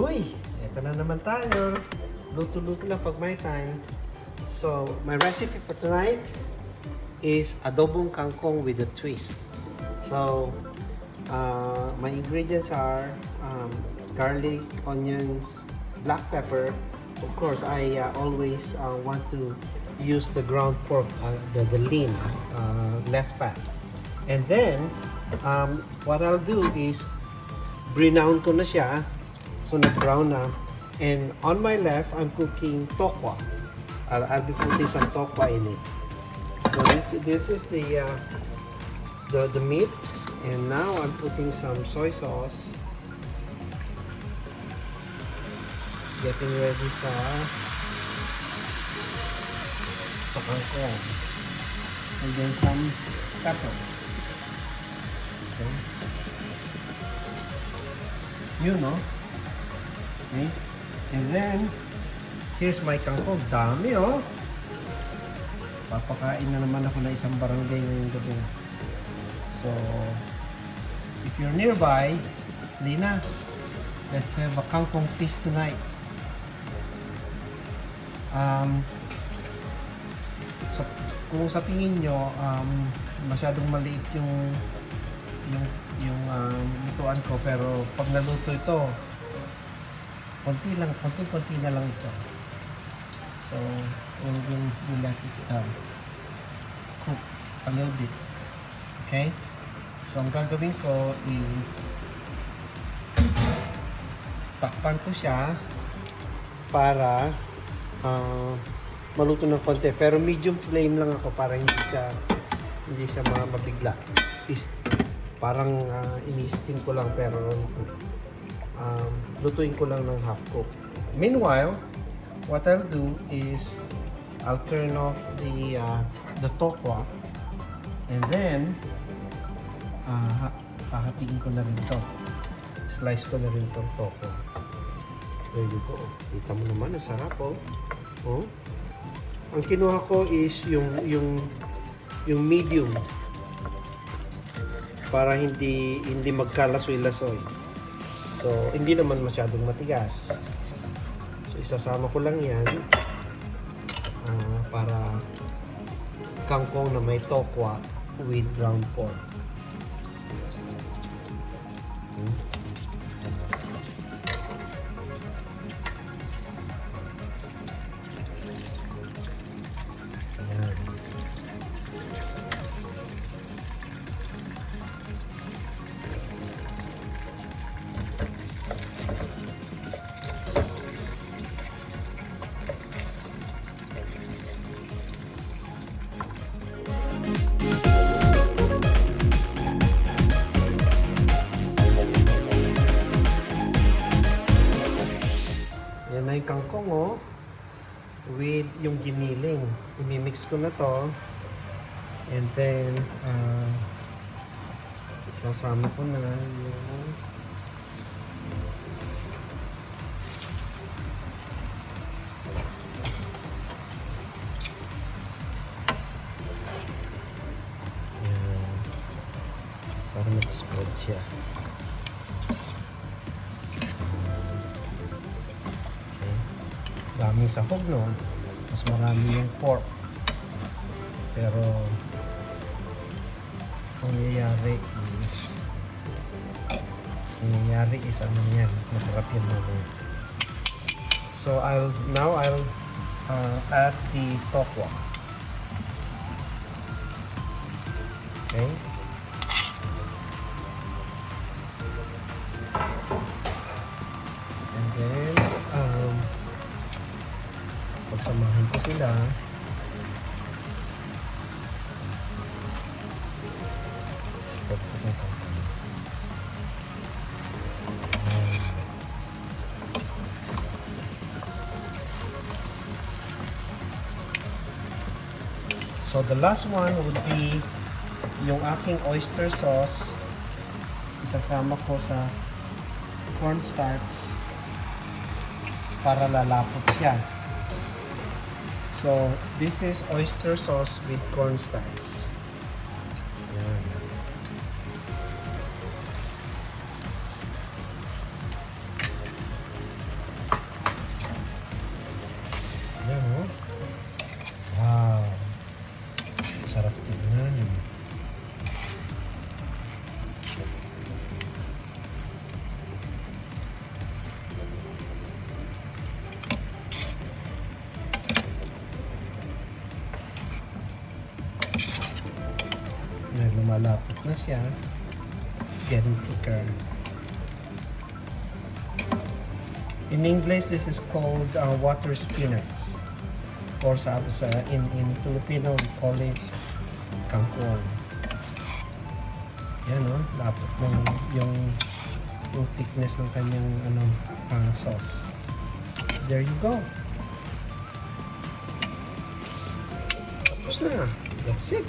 Uy, eto na naman tayo. Luto-luto lang pag may time. So, my recipe for tonight is adobong kangkong with a twist. So, my ingredients are garlic, onions, black pepper. Of course, I always want to use the ground pork, the lean, less fat. And then, what I'll do is brown ko na siya. So, nag-brown na. And on my left, I'm cooking tokwa. I'll be putting some tokwa in it. So, this is the meat. And now, I'm putting some soy sauce. Getting ready sa kangkong. And then some pepper. Okay. You know. Okay. And then, here's my kangkong. Dami, oh. Papakain na naman ako na isang barangay ngayong gabi. So, if you're nearby, Lina, let's have a kangkong feast tonight. So, kung sa tingin nyo, masyadong maliit yung lutuan ko, pero pag naluto ito, konti na lang ito. So, we'll let it cook a little bit. Okay? So, ang gagawin ko is takpan ko siya para maluto ng konti. Pero medium flame lang ako para hindi siya mabigla. Parang ini-steam ko lang, pero lutuin ko lang ng half cook. Meanwhile, what I'll do is I'll turn off the tokwa, and then hahatiin ko na rin to. Slice ko na rin tong tokwa. There you go. Kita mo naman, ang sarap, oh. Oh. Ang kinuha ko is yung medium, para hindi magkalasoy-lasoy. So, hindi naman masyadong matigas. So, isasama ko lang yan para kangkong na may tokwa with ground pork. Yan na yung kangkong, oh, with yung giniling. I-mix ko na to, and then isasama ko na yung para mag-spread siya. Daming sahog, no? Mas marami yung pork. Pero ang nangyayari is ano yan, masarap yan mamaya. So I'll add the tokwa. Okay. And then pagsamahin ko sila. Spread ko ito. So the last one would be yung aking oyster sauce. Isasama ko sa cornstarch para lalapot siya. So, this is oyster sauce with cornstarch. Ayan. na siya. Getting thicker. In English, this is called water spinach. Or in Filipino, we call it kangkong. Yan o, dapat na yung thickness ng kanyang sauce. There you go. Tapos na. That's it.